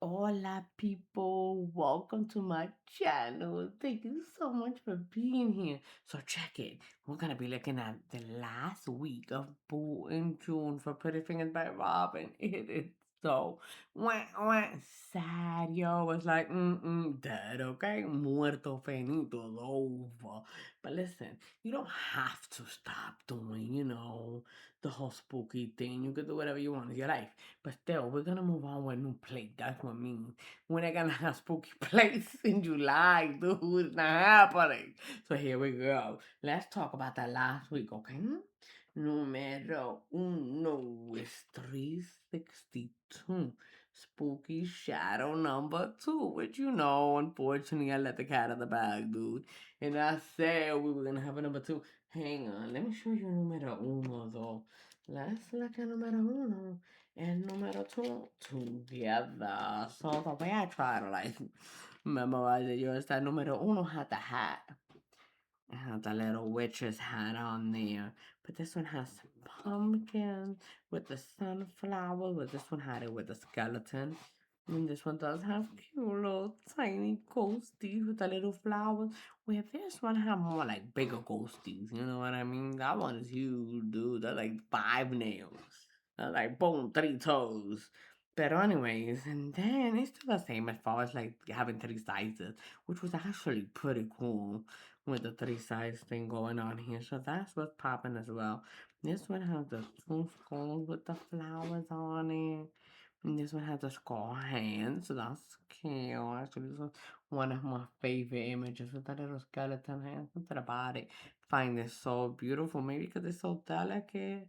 Hola, people. Welcome to my channel. Thank you so much for being here. So, check it. We're going to be looking at the last week of Boo in June for Pretty Fingers by Robin. It is so wah, sad, yo. It's like, dead, okay? Muerto, finito, over. But listen, you don't have to stop doing, the whole spooky thing. You can do whatever you want in your life. But still, we're gonna move on with a new plate. That's what I mean. We're not gonna have spooky plates in July, dude. It's not happening. So here we go. Let's talk about that last week, okay? Numero uno is 362. Spooky Shadow number 2, which unfortunately I let the cat out of the bag, dude. And I said we were gonna have a number 2. Hang on, let me show you numero uno though. Let's look at numero uno and numero 2 together. So the way I try to memorize it, is that numero uno had the hat. It had the little witch's hat on there. But this one has some pumpkins with the sunflower. But this one had it with the skeleton. And this one does have cute little tiny ghosties with the little flowers. Where this one have more like bigger ghosties. You know what I mean? That one is huge, dude. They're like 5 nails. They're like boom, 3 toes. But anyways, and then it's still the same as far as like having 3 sizes, which was actually pretty cool with the 3 size thing going on here. So that's what's popping as well. This one has the 2 skulls with the flowers on it. And this one has a skull hand, so that's cute. Actually, this was one of my favorite images with that little skeleton hand. Something about it. Find this so beautiful. Maybe because it's so delicate.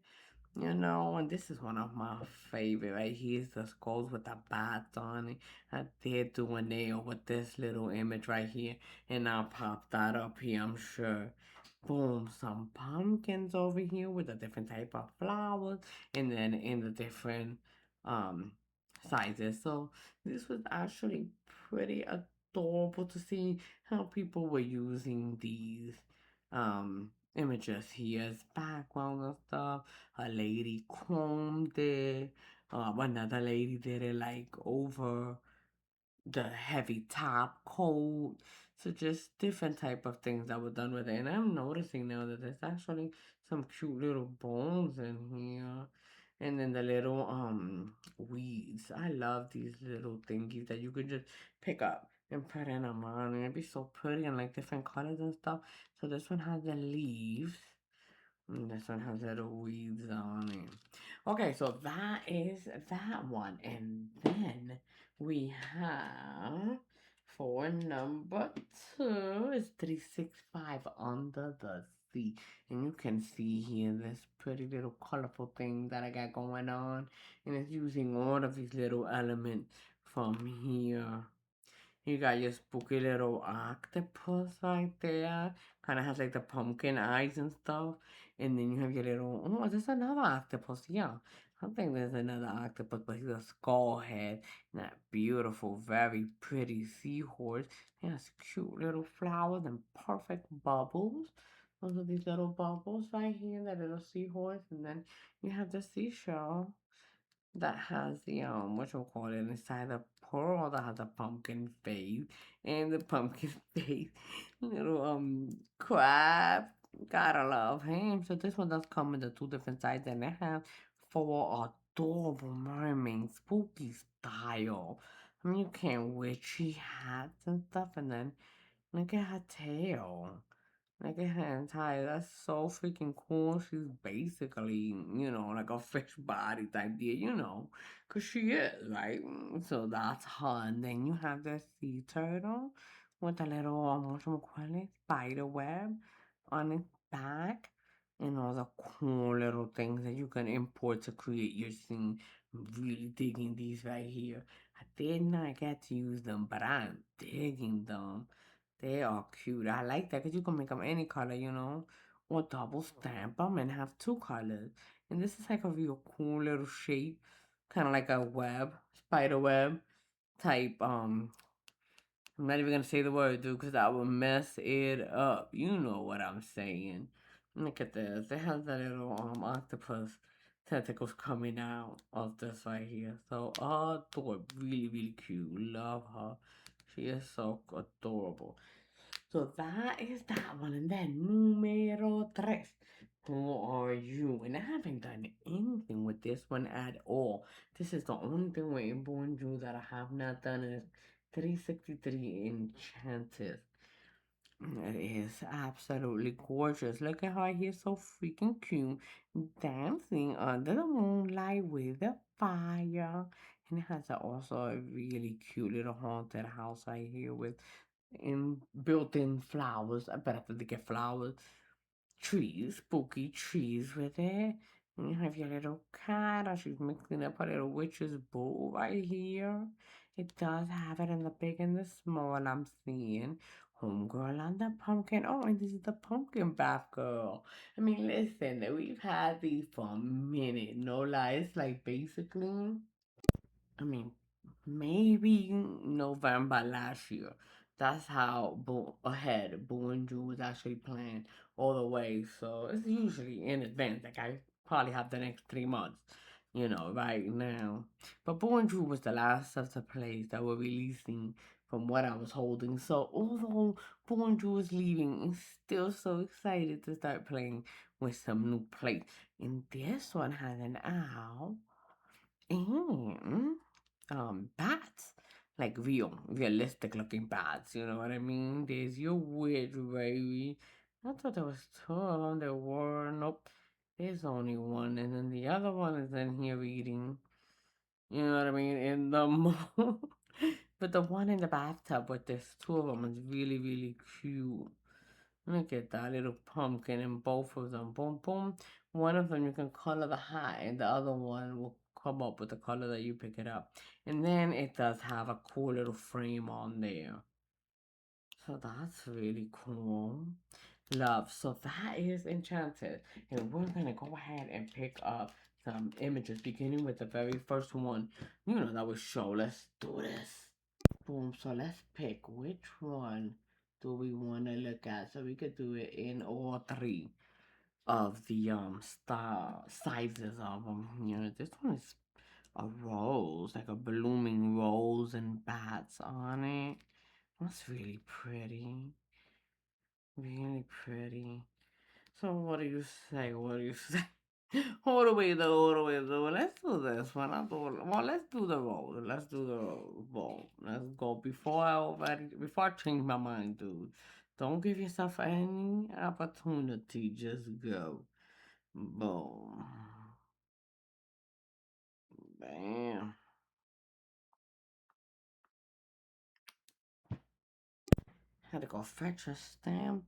And this is one of my favorite right here. Is the skulls with the bats on it. I did do a nail with this little image right here, and I'll pop that up here, I'm sure. Boom, some pumpkins over here with a different type of flowers, and then in the different um sizes. So this was actually pretty adorable to see how people were using these images here as background and stuff. A lady combed it. Another lady did it like over the heavy top coat. So just different type of things that were done with it. And I'm noticing now that there's actually some cute little bones in here. And then the little weeds. I love these little thingies that you could just pick up and put in them on. And it'd be so pretty and like different colors and stuff. So this one has the leaves. And this one has little weeds on it. Okay, so that is that one. And then we have for number 2 is 365 Under the Sea. And you can see here this pretty little colorful thing that I got going on. And it's using all of these little elements from here. You got your spooky little octopus right there. Kind of has like the pumpkin eyes and stuff. And then you have your little, oh, is this another octopus? Yeah. I think there's another octopus, but he's a skull head. And that beautiful, very pretty seahorse. He has cute little flowers and perfect bubbles. Those are these little bubbles right here, that little seahorse. And then you have the seashell that has the what you call it inside the pearl that has a pumpkin face and the pumpkin face little crab. Gotta love him. So this one does come in the 2 different sizes, and they have 4 adorable mermaid spooky style. I mean, you can't witchy hats and stuff, and then look at her tail. Like her entire, that's so freaking cool. She's basically, like a fish body type deal, because she is, right? So that's her. And then you have the sea turtle with a little, whatchamacallit, spider web on its back. And all the cool little things that you can import to create your scene. I'm really digging these right here. I did not get to use them, but I'm digging them. They are cute. I like that because you can make them any color, or double stamp them and have 2 colors. And this is like a real cool little shape, kind of like a web, spider web type. I'm not even gonna say the word, dude, because I will mess it up. You know what I'm saying. Look at this. It has that little octopus tentacles coming out of this right here. So adorable, really, really cute. Love her. She is so adorable. So that is that one. And then numero tres. Who are you? And I haven't done anything with this one at all. This is the only thing with Inborn Jewel that I have not done is 363 Enchanted. It is absolutely gorgeous. Look at how he's so freaking cute, dancing under the moonlight with the fire. And it has also a really cute little haunted house right here with built-in flowers. I bet after they get flowers, trees, spooky trees with it. And you have your little cat, or she's mixing up her little witch's bowl right here. It does have it in the big and the small, I'm seeing. Homegirl on the pumpkin. Oh, and this is the pumpkin bath girl. I mean, listen, we've had these for a minute. No lie. It's like basically, I mean, maybe November last year. That's how ahead Boo and Drew was actually planned all the way. So it's usually in advance. Like I probably have the next 3 months, right now. But Boo and Drew was the last of the plays that were releasing from what I was holding. So although Boo and Drew was leaving, I'm still so excited to start playing with some new plays. And this one has an owl and bats, like realistic looking bats. You know what I mean? There's your witch, baby. I thought there was two of them. There were nope. There's only one, and then the other one is in here eating. You know what I mean? In the but the one in the bathtub with there's two of them is really really cute. Look at that little pumpkin and both of them. Boom, boom. One of them you can color the hat, and the other one will come up with the color that you pick it up. And then it does have a cool little frame on there. So that's really cool. Love. So that is Enchanted. And we're going to go ahead and pick up some images, beginning with the very first one. That was show. Let's do this. Boom. So let's pick which one do we want to look at. So we could do it in all three of the star sizes of them. This one is a rose, like a blooming rose and bats on it. That's really pretty. Really pretty. So what do you say? What do you say? What do we do? What do we do? Let's do this one. Well, let's do the roll. Let's do the roll. Let's go before I change my mind, dude. Don't give yourself any opportunity. Just go. Boom. Bam. Had to go fetch a stamp.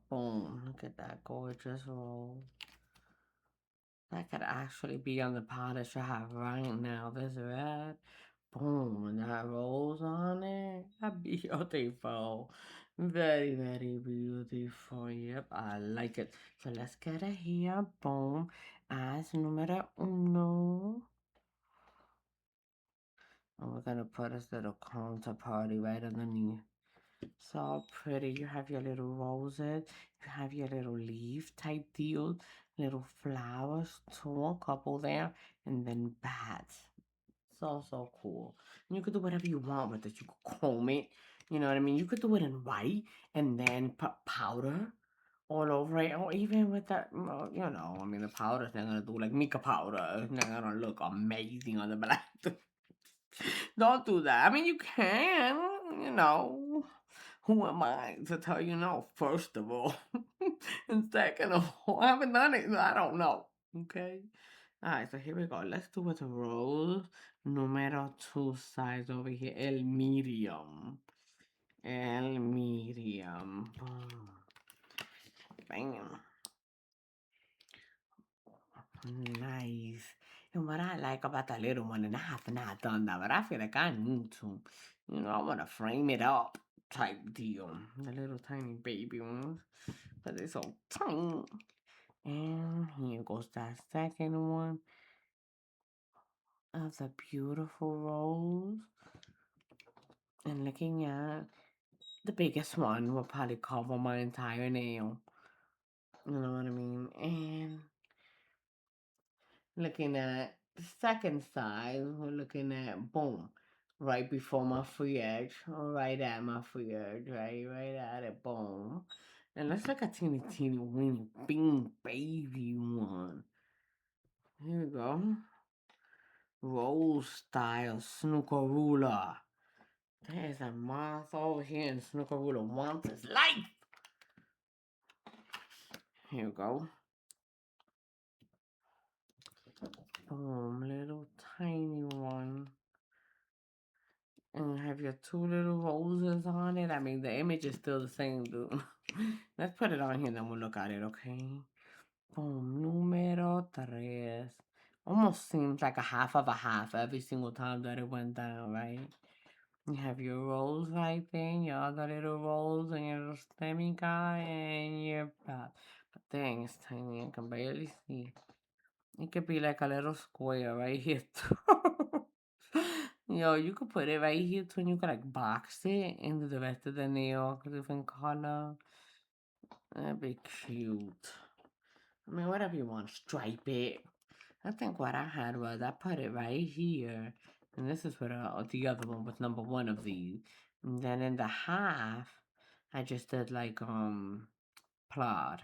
Boom. Look at that gorgeous roll. That could actually be on the polish I have right now. This red. Boom. And that rolls on it. That beautiful. Very, very beautiful. Yep, I like it. So let's get it here. Boom. As numero uno. And we're gonna put this little counterparty right underneath. So pretty. You have your little roses. You have your little leaf type deal. Little flowers too. A couple there. And then bats. So cool. And you could do whatever you want with it. You could comb it. You know what I mean? You could do it in white and then put powder all over it. Or even with that, I mean, the powder's not gonna do like mica powder. It's not gonna look amazing on the black. Don't do that. I mean, you can, you know. Who am I to tell you no, first of all? And second of all, I haven't done it, so I don't know. Okay? Alright, so here we go. Let's do with a rose numero two size over here. El medium. El medium. Boom. Bam. Nice. And what I like about that little one, and I have not done that, but I feel like I need to. I want to frame it up type deal. The little tiny baby ones. But they're so tiny. And here goes that second one of the beautiful rose. And looking at the biggest one will probably cover my entire nail. You know what I mean? And Looking at the second side, we're looking at boom, right before my free edge, or right at my free edge, right at it, boom. And let's look at teeny weeny bean baby one. Here we go. Roll style snooker ruler. There's a moth over here, and snooker ruler wants his life. Here we go. Boom, little tiny one. And have your two little roses on it. I mean, the image is still the same, dude. Let's put it on here and then we'll look at it, okay? Boom, numero tres. Almost seems like a half of a half every single time that it went down, right? You have your rose right there, your other little rose, and your little stemmy guy, and your pot. But dang, it's tiny. I can barely see. It could be like a little square right here, too. Yo, you could put it right here too, and you could like box it into the rest of the nail, different color. That'd be cute. I mean, whatever you want, stripe it. I think what I had was I put it right here, and this is what the other one was number one of these. And then in the half, I just did like plod.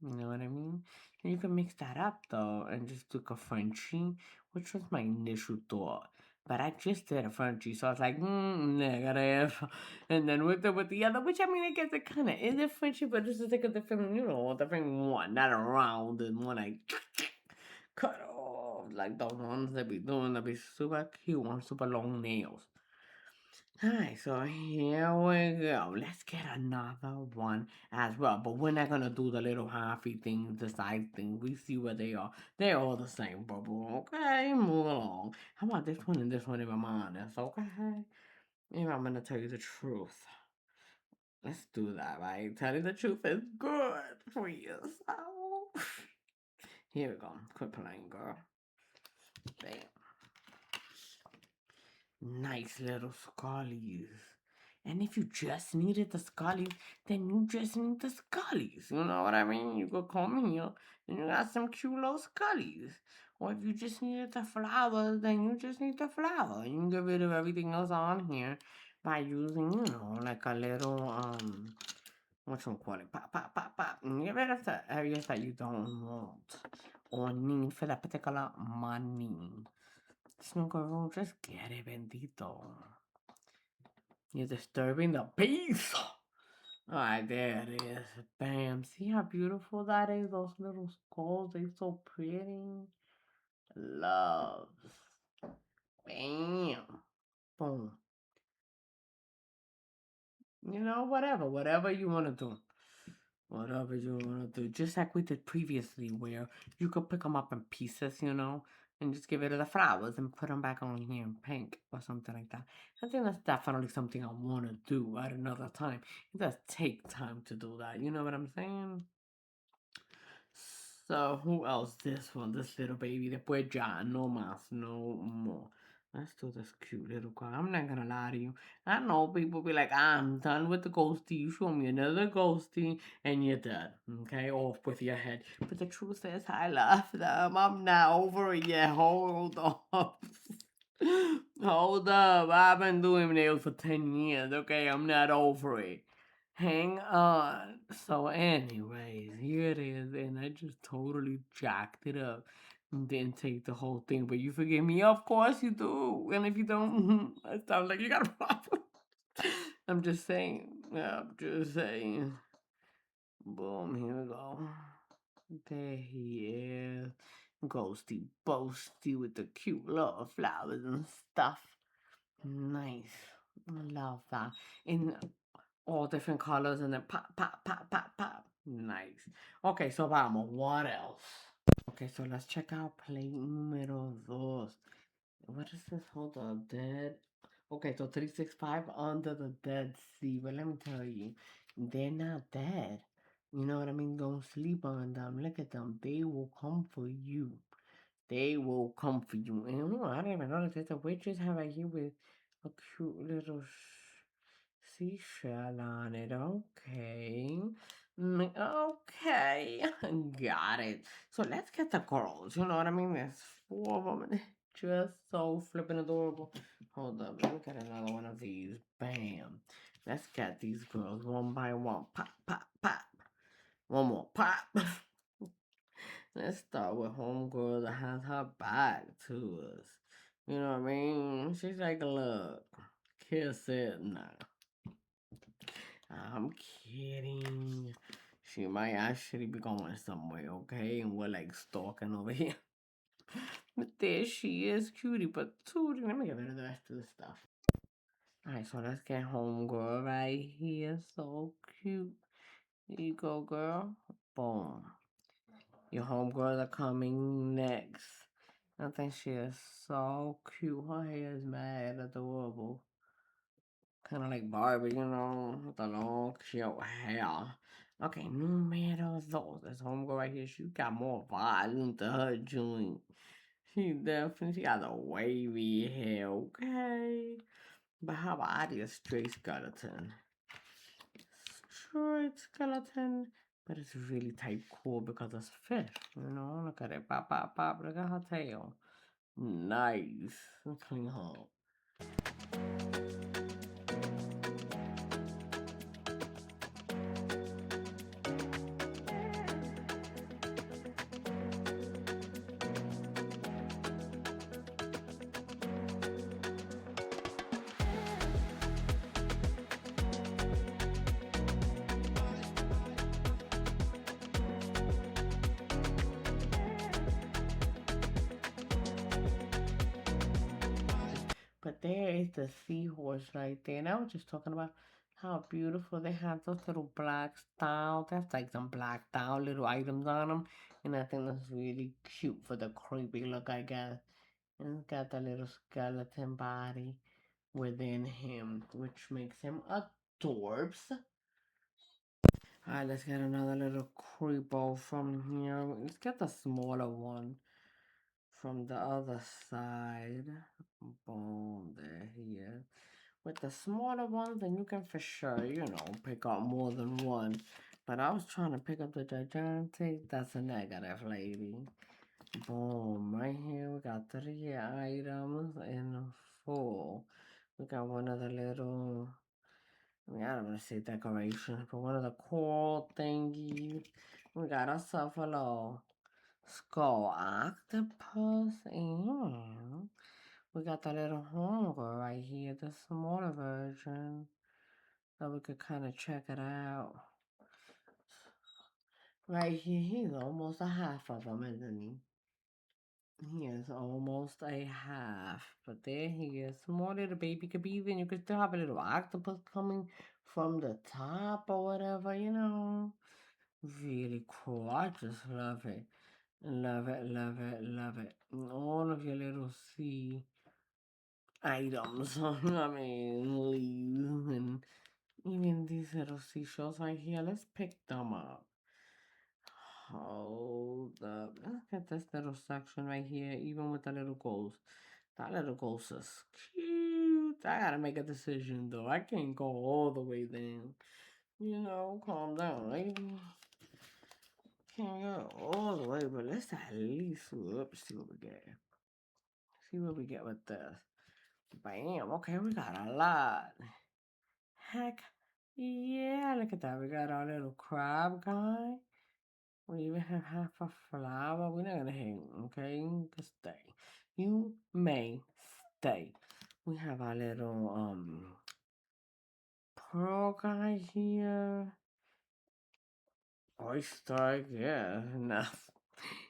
You know what I mean? And you can mix that up though and just do a Frenchie, which was my initial thought. But I just did a Frenchie, so I was like, negative. And then with the other, which I mean, I guess it kind of is a Frenchie, but this is like a different, different one, not a round and one I cut off like the ones that be doing that be super cute ones, super long nails. Alright, so here we go. Let's get another one as well. But we're not gonna do the little halfy things, the side things. We see where they are. They're all the same, bubble. Okay, move along. How about this one and this one, if I'm honest, okay? If I'm gonna tell you the truth. Let's do that, right? Tell you the truth is good for yourself. Here we go. Quit playing, girl. Bam. Nice little scullies. And if you just needed the scullies, then you just need the scullies. You know what I mean? You could come here and you got some cute little scullies. Or if you just needed the flowers, then you just need the flower. You can get rid of everything else on here by using, like a little, what you call it? Pop, pop, pop, pop. And get rid of the areas that you don't want or need for that particular money. Snooker, just get it, bendito. You're disturbing the peace. Alright, there it is. Bam. See how beautiful that is? Those little skulls, they so pretty. Loves. Bam. Boom. Whatever you want to do. Whatever you want to do. Just like we did previously, where you could pick them up in pieces, and just give it to the flowers and put them back on here in pink or something like that. I think that's definitely something I want to do at another time. It does take time to do that. You know what I'm saying? So, who else? This one, this little baby. Después ya, no más, no more. Let's do this cute little guy. I'm not gonna lie to you. I know people be like, I'm done with the ghosty. You show me another ghosty and you're done. Okay, off with your head. But the truth is, I love them. I'm not over it yet. Hold up. Hold up. I've been doing nails for 10 years. Okay, I'm not over it. Hang on. So, anyways, here it is, and I just totally jacked it up and didn't take the whole thing. But you forgive me? Of course you do. And if you don't, it sounds like you got a problem. I'm just saying. Yeah, I'm just saying. Boom, here we go. There he is. Ghosty boasty with the cute little flowers and stuff. Nice. I love that. In all different colors and then pop, pop, pop, pop, pop. Nice. Okay, so vamos. What else? Okay, so let's check out plate numero dos. What is this? Hold on. Dead. Okay, so 365 under the Dead Sea. But let me tell you, they're not dead. You know what I mean? Don't sleep on them. Look at them. They will come for you. They will come for you. And I don't even know that the witches have right here with a cute little seashell on it. Okay. Okay, got it. So let's get the girls. You know what I mean? There's four of them, and they're just so flipping adorable. Hold up, let me get another one of these. Bam. Let's get these girls one by one. Pop, pop, pop. One more pop. Let's start with homegirl that has her back to us. You know what I mean? She's like, look, kiss it now. I'm kidding. She might actually be going somewhere, okay? And we're like stalking over here. But there she is, cutie but tootie. Let me get rid of the rest of the stuff. Alright, so let's get homegirl right here. So cute. Here you go, girl. Boom. Your homegirls are coming next. I think she is so cute. Her hair is mad adorable. Kind of like Barbie, you know, with the long, cute hair. Okay, numero dos. This homegirl right here, she got more volume to her joint. She got a wavy hair, okay? But her body is straight skeleton. Straight skeleton. But it's really type cool because it's fish, you know? Look at it. Pop, pop, pop. Look at her tail. Nice. Clean her up. But there is the seahorse right there. And I was just talking about how beautiful they have those little black style. That's like some black style little items on them. And I think that's really cute for the creepy look, I guess. And it's got the little skeleton body within him, which makes him adorbs. Alright, let's get another little creepo from here. Let's get the smaller one from the other side. Boom, there he is. With the smaller ones, then you can for sure, you know, pick up more than one. But I was trying to pick up the gigantic. That's a negative, lady. Boom, right here we got 3 items in full. We got one of the little, I mean, I don't want to say decorations, but one of the coral thingies. We got ourselves a little skull octopus, and we got the little hunger right here, the smaller version, so we could kind of check it out. Right here, he's almost a half of them, isn't he? He is almost a half, but there he is. More little baby Khabib, and you could still have a little octopus coming from the top or whatever, you know. Really cool. I just love it. Love it, love it, love it. And all of your little sea items. I mean, leaves and even these little seashells right here. Let's pick them up. Hold up. Look at this little section right here, even with the little ghost. That little ghost is cute. I gotta make a decision though. I can't go all the way down. You know, calm down, lady. Can't go all the way, but let's at least see what we get. See what we get with this. Bam. Okay, we got a lot. Heck yeah, look at that. We got our little crab guy. We even have half a flower. We're not gonna hang, okay? You can stay. You may stay. We have our little pearl guy here. Oyster, yeah, enough.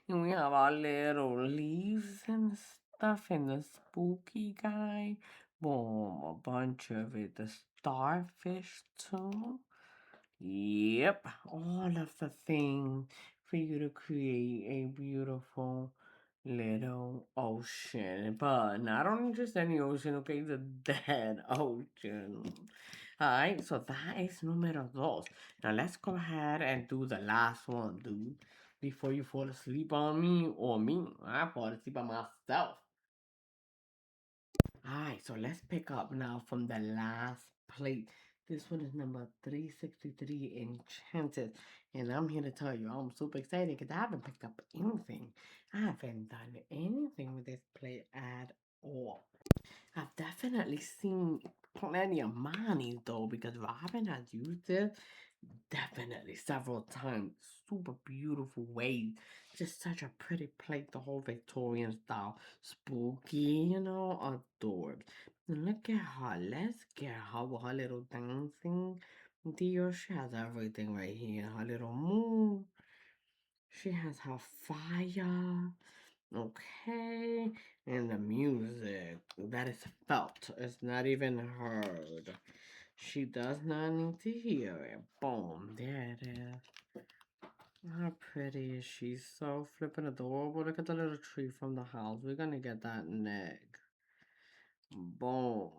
And we have our little leaves and stuff and the spooky guy. Boom, a bunch of it. The starfish too. Yep, all of the things for you to create a beautiful little ocean. But not only just any ocean, okay, the dead ocean. Alright, so that is numero dos. Now let's go ahead and do the last one, dude. Before you fall asleep on me or me. I fall asleep on myself. Alright, so let's pick up now from the last plate. This one is number 363, Enchanted. And I'm here to tell you, I'm super excited because I haven't picked up anything. I haven't done anything with this play at all. I've definitely seen plenty of money though because Robin has used it definitely several times. Super beautiful way. Just such a pretty plate, the whole Victorian style. Spooky, adored. And look at her. Let's get her with her little dancing deal. She has everything right here. Her little moon. She has her fire. Okay. And the music. That is felt. It's not even heard. She does not need to hear it. Boom. There it is. How pretty is she? So flippin' adorable. Look at the little tree from the house. We're gonna get that next. Boom.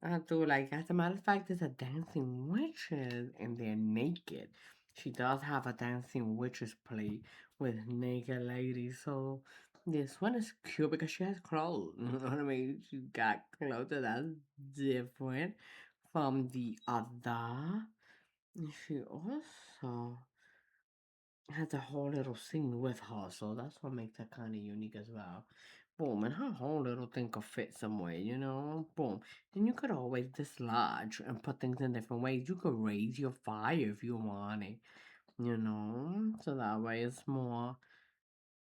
I do like, as a matter of fact, there's a dancing witches and they're naked. She does have a dancing witches play with naked ladies, so this one is cute because she has clothes. You know what I mean? She got clothes so that's different from the other. And she also has a whole little scene with her, so that's what makes her kind of unique as well. Boom, and her whole little thing could fit somewhere. Boom. And you could always dislodge and put things in different ways. You could raise your fire if you want it. So that way it's more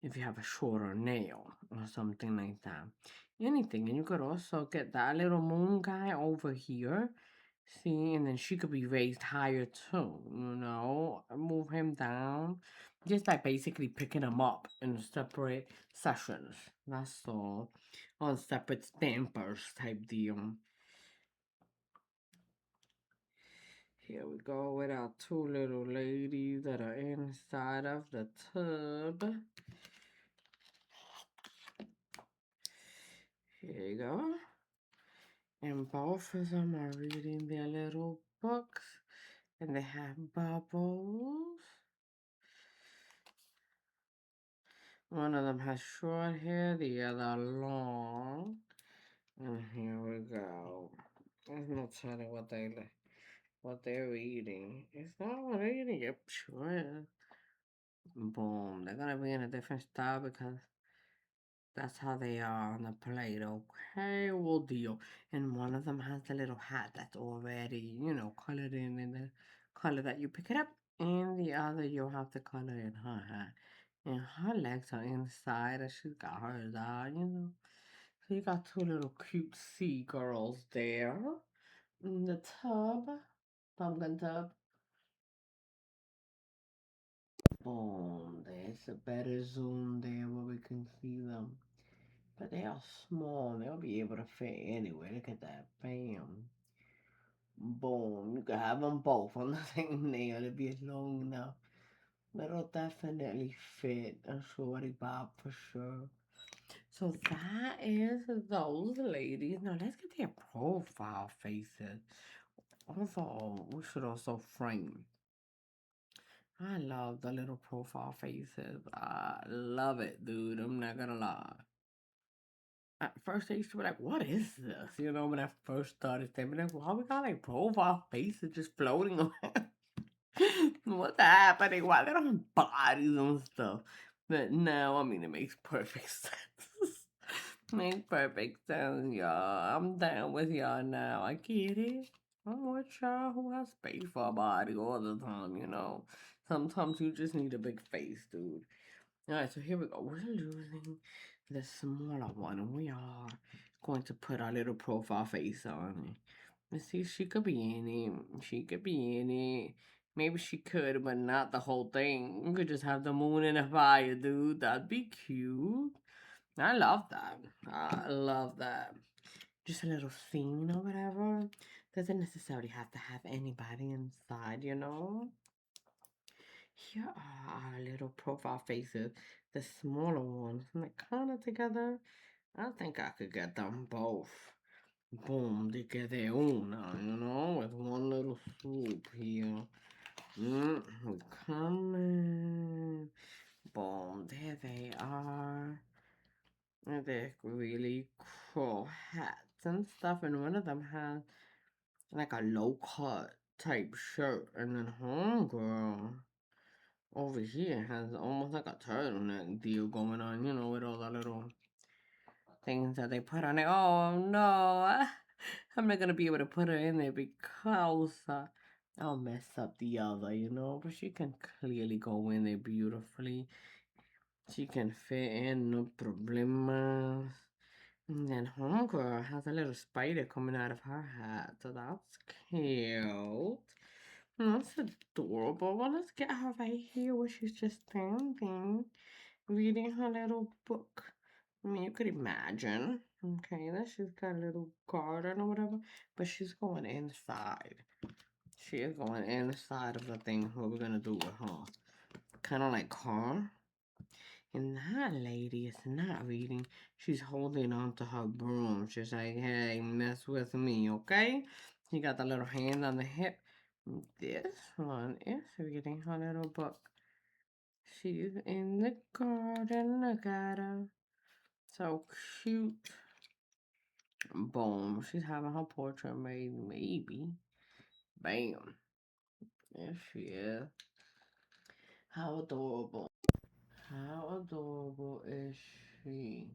if you have a shorter nail or something like that. Anything. And you could also get that little moon guy over here. See, and then she could be raised higher too. Move him down. Just by basically picking him up in separate sessions. That's all. On separate stampers type deal. Here we go with our two little ladies that are inside of the tub. Here you go. And both of them are reading their little books. And they have bubbles. One of them has short hair, the other long. And here we go. There's no telling what they're eating. It's not reading. Yep, sure is. Boom. They're gonna be in a different style because that's how they are on the plate. Okay, we'll deal. And one of them has the little hat that's already, colored in the color that you pick it up. And the other, you'll have to color in her hat. And her legs are inside, and she's got hers out. So you got two little cute sea girls there in the tub, pumpkin tub. Boom, there's a better zoom there where we can see them. But they are small, they'll be able to fit anywhere. Look at that, bam. Boom, you can have them both on the same nail, it'll be long enough. But it'll definitely fit a shorty bob for sure. So that is those ladies. Now let's get their profile faces. Also, we should also frame. I love the little profile faces. I love it, dude. I'm not gonna lie. At first, I used to be like, what is this? When I first started thinking, like, why we got like profile faces just floating around? What's happening? Why they don't have bodies and stuff? But now, I mean, it makes perfect sense. Makes perfect sense, y'all. I'm down with y'all now. I get it. I'm with y'all who has space for a body all the time. Sometimes you just need a big face, dude. Alright, so here we go. We're losing the smaller one, and we are going to put our little profile face on it. Let's see, she could be in it. She could be in it. Maybe she could, but not the whole thing. We could just have the moon and the fire, dude. That'd be cute. I love that. I love that. Just a little scene or whatever. Doesn't necessarily have to have anybody inside. Here are our little profile faces, the smaller ones, and they're kind of together. I think I could get them both. Boom, de que de una, with one little swoop here. We're coming. Boom, there they are. And they're really cool hats and stuff, and one of them has like a low cut type shirt, and then homegirl over here has almost like a turtleneck deal going on, you know, with all the little things that they put on it. Oh no, I'm not gonna be able to put her in there because I'll mess up the other, you know. But she can clearly go in there beautifully. She can fit in, no problemas. And then homegirl has a little spider coming out of her hat, so that's cute. That's adorable. Well, let's get her right here where she's just standing, reading her little book. I mean, you could imagine, okay, that she's got a little garden or whatever, but she's going inside. She is going inside of the thing. What we're gonna do with her? Kind of like her. And that lady is not reading. She's holding on to her broom. She's like, hey, mess with me, okay? She got the little hand on the hip. This one is reading her little book. She's in the garden. Look at her. So cute. Boom. She's having her portrait made, maybe. Bam. There she is. How adorable. How adorable is she?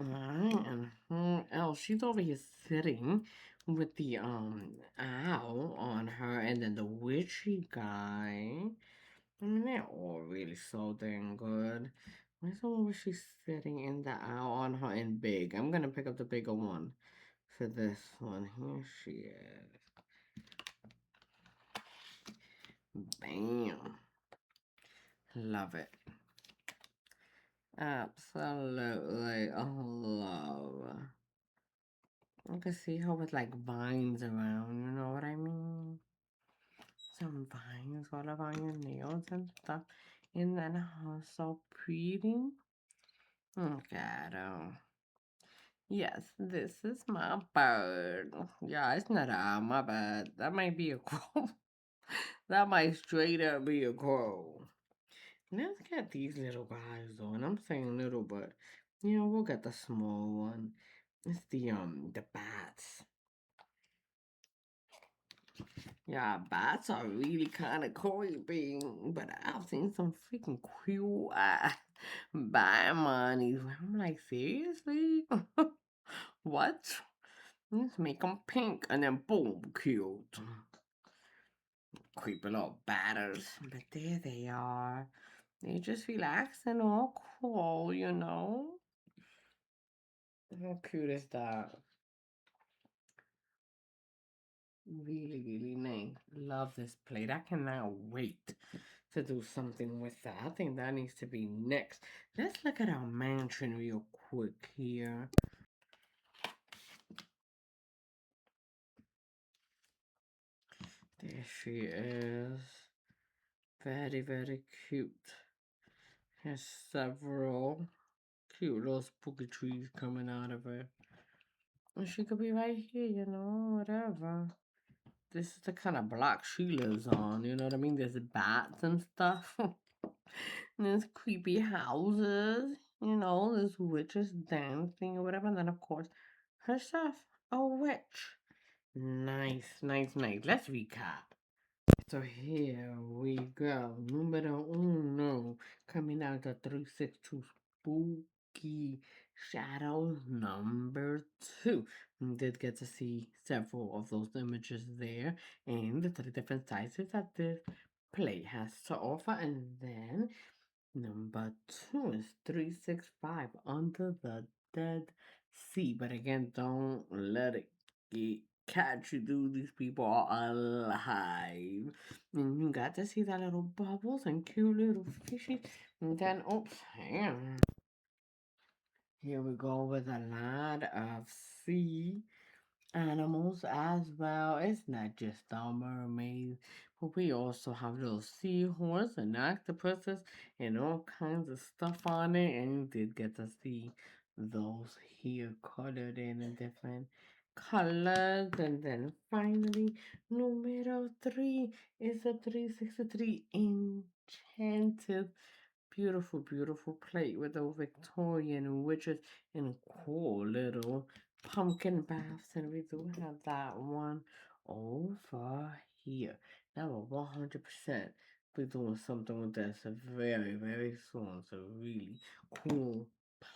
Alright, and who else? She's over here sitting with the owl on her, and then the witchy guy. I mean, they're all really so dang good. Where's the one where she's sitting in the owl on her in big? I'm gonna pick up the bigger one for this one. Here she is. Bam. Love it. Absolutely love. I can see her with like vines around, you know what I mean? Some vines all around your nails and stuff. And then her so pretty. Look at her. Yes, this is my bird. Yeah, it's not a owl, my bad. That might be a crow. That might straight up be a crow. Let's get these little guys though, and I'm saying little, but you know, we'll get the small one. It's the bats. Yeah, bats are really kind of creepy, but I've seen some freaking cute bat money. I'm like, seriously? What? Let's make them pink and then boom, cute. Creepy little batters. But there they are. They just relaxing all cool, you know? How cute is that? Really, really nice. Love this plate. I cannot wait to do something with that. I think that needs to be next. Let's look at our mansion real quick here. There she is. Very, very cute. Has several cute little spooky trees coming out of her. And she could be right here, you know, whatever. This is the kind of block she lives on, you know what I mean? There's bats and stuff. And there's creepy houses, you know, there's witches dancing or whatever. And then, of course, herself, a witch. Nice, nice, nice. Let's recap. So here we go. Numero uno. Coming out of 362 Spooky Shadow number 2. We did get to see several of those images there and the 3 different sizes that this play has to offer. And then number 2 is 365 Under the Dead Sea. But again, don't let it catch you, dude. These people are alive. And you got to see that little bubbles and cute little fishes. And then, oops, hang on. Here we go with a lot of sea animals as well. It's not just our mermaids, but we also have little seahorse and octopuses and all kinds of stuff on it. And you did get to see those here colored in a different colors. And then finally, numero 3 is a 363 enchanted. Beautiful, beautiful plate with those Victorian witches and cool little pumpkin baths, and we do have that one over here. Now 100%. We're doing something with this very, very soon. It's a really cool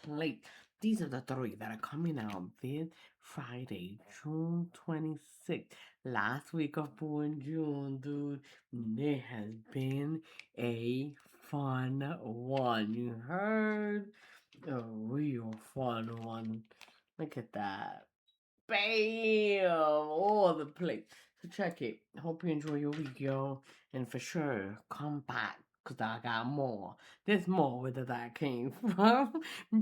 plate. These are the three that are coming out this Friday, June 26th. Last week of Born June, dude. It has been a fun one. You heard? A real fun one. Look at that. Bam! All the plates. So check it. Hope you enjoy your week, yo. And for sure, come back. Cause I got more. There's more where that came from.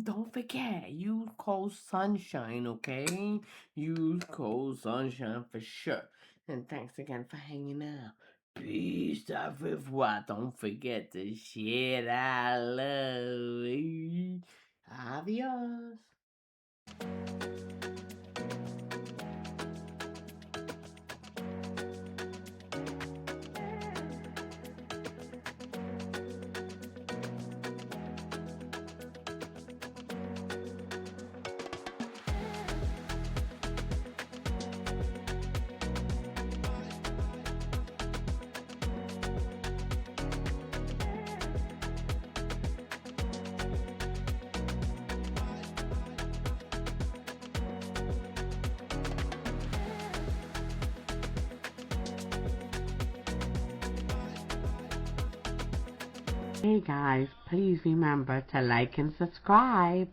Don't forget, use Cold Sunshine, okay? Use Cold Sunshine for sure. And thanks again for hanging out. Peace out, revoir. Don't forget to share that love. Adios. Hey guys, please remember to like and subscribe.